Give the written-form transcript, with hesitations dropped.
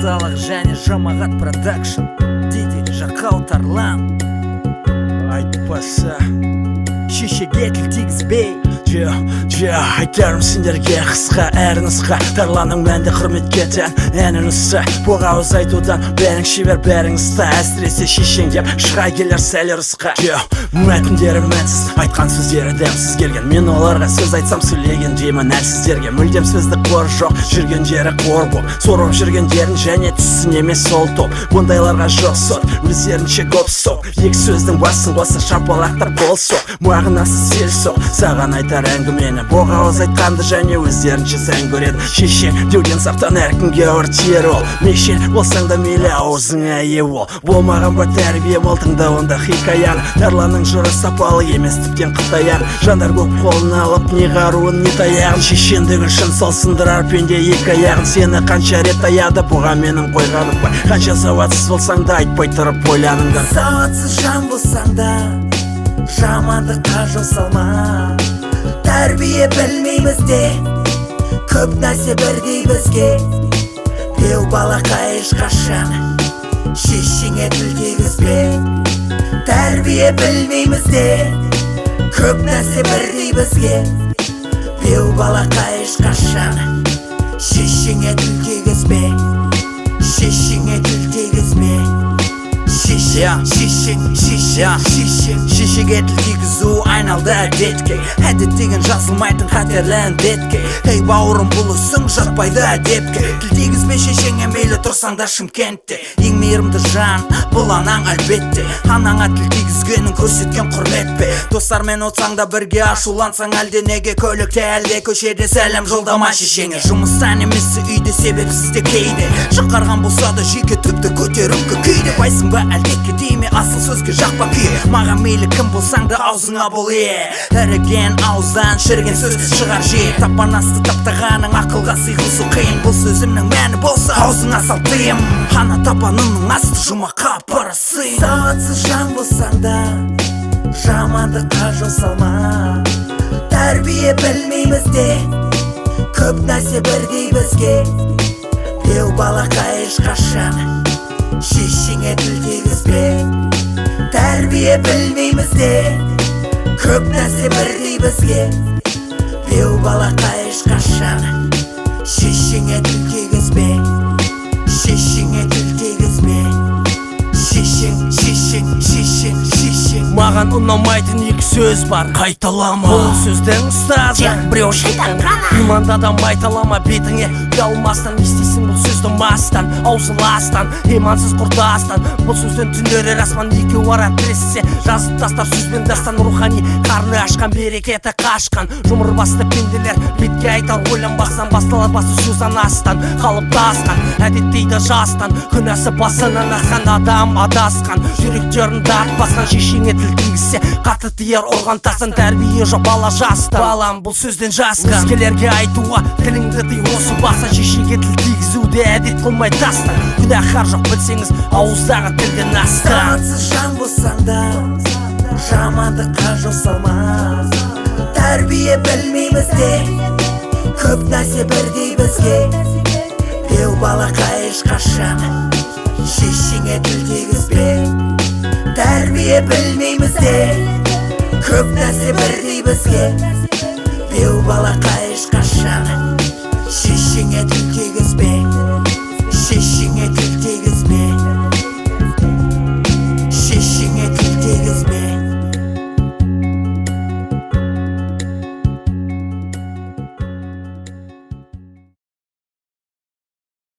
тазалық және жамағат продакшн. Диди Жақау Тарлан. Айтпаса шешеге тіл тигізбей. Айтарым сендерге қысқа әр нұсқа. Тарланның мәнді құрметке тән әні нұсқа. Бұл ауыз айтудан бәрің шебер бәріңіз та. Әсіресе шешең деп шыға келер сәл ұрысқа. Мәтіндері мәнсіз, айтқан сөздері дәмсіз келген. Мен оларға сөз айтсам сөйлеген деймін әлсіздерге. Мүлдем сөздік қор жоқ, жүрген жері қор боп. Сорып жүргендерін және түссін емес сол топ. Бұндайларға жоқ сот, өздерінше көп соқ. Екі сөздің басын қоса шапалақтар бол соқ. Мағынасы сел соқ, саған айтар әңгімені. Боға ауыз айтқанды және өздерінше сән көреді. Шешең деуден сақтан әркімге өртер ол. Мешел болсаң да мейлі аузыңа ие бол. Болмаған ба тәрбие бол, тыңда онда хикаяны. Тарланның жыры сапалы емес тіптен қытаян. Жандар көп қолын алып не қаруын не таяғын. Шешендігі шын сол сындырар пенде екі аяғын. Сені қанша рет аяды бұға менің қойғаным ба. Қанша сауатсыз болсаң да айтпай тұрып ойланыңдар. Сауатсыз жан болсаң да жамандыққа жол салма. Тәрбие білмейміз де көп нәрсе бірдей бізге. Беу балақай ешқашан шешеңе тіл тигізбе. Тәрбие білмейміз де көп нәрсе бірдей бізге. Беу балақай ешқашан шешеңе тіл тигізбе. Шешеңе тіл тигізбе. Шешеге тіл тигізу айналды әдетке. Әдет деген жазылмайтын қатерлі індетке. Ей бауырым бұл ісің жатпайды әдепке. Тіл тигізбе шешеңе мейлі тұрсаң да Шымкентте. Ең мейірімді жан бұл анаң әлбетте. Анаңа тіл тигізгенін көрсеткен құрмет пе. Достармен отсаң да бірге ашулансаң әлде неге. Көлікте әлде көшеде сәлем жолдама шешеңе. Жұмыстан емесі үйде себепсізде кейде. Шықарған болса да жеке тіпті көтеріңкі күйде. Байсың ба әлдекке дейме асыл сөзге жақпа күй. Маған мейлі кім болсаң да аузыңа бол е. Іріген ауыздан шірген сөз шығар же. Тапанасты таптағаның ақылға сыйғызу қиын. Бұл сөзімнің мәні болса аузыңа сал тыйым. Ана табанының асты жұмаққа парасы. Сауатсыз жан болсаң да жамандыққа жол салма. Тәрбие білмейміз де көп нәрсе бірдей бізге. Беу балақай ешқашан шешеңе тіл тигізбе. Тәрбие білмейміз де көп нәрсе бірдей бізге. Беу балақай ешқашан шешеңе тіл тигізбе. Шешеңе тіл тигізбе. Шешең Маған ұнамайтын екі сөз бар, қайталама. Бұл сөздің ұстазы біреу шайтан ғана. Иманда да майталама бетіңе. Ұялмастан естисің бұл сөзді мастан. Аузы ластан, имансыз құрдастан. Бұл сөзден түнері расман екеу ара тірессе. Жазып тастар сөзбен дастан. Рухани қарны ашқан берекеті қашқан. Жұмыр басты пенделер бетке айтал ойланбақсан. Басталар басы сөз анастан, қалыпты асқан. Әдеттейді жастан, күнәсі басынан аққан. Адам адасқан, жүректерін тартпасқан. Шешеңе тіл тигізсе қатты тияр ұрған тастан. Тәрбие жоқ бала жастан. Балам бұл сөзден жасқан. Өзгелерге айтуға тіліңді тый осы баса. Шешеге тіл тигізуде әдет қылмай тастан. Күнәһар жоқ білсеңіз ауыздағы тілден астан. Сауатсыз жан болсаң да жамандыққа жол салма. Тәрбие білмейміз де көп нәрсе бірдей бізге. Беу балақай ешқашан шешеңе тіл тигізбе. Тәрбие білмейміз де көп нәрсе бірдей бізге. Беу балақай ешқашан шешеңе тіл тигізбе.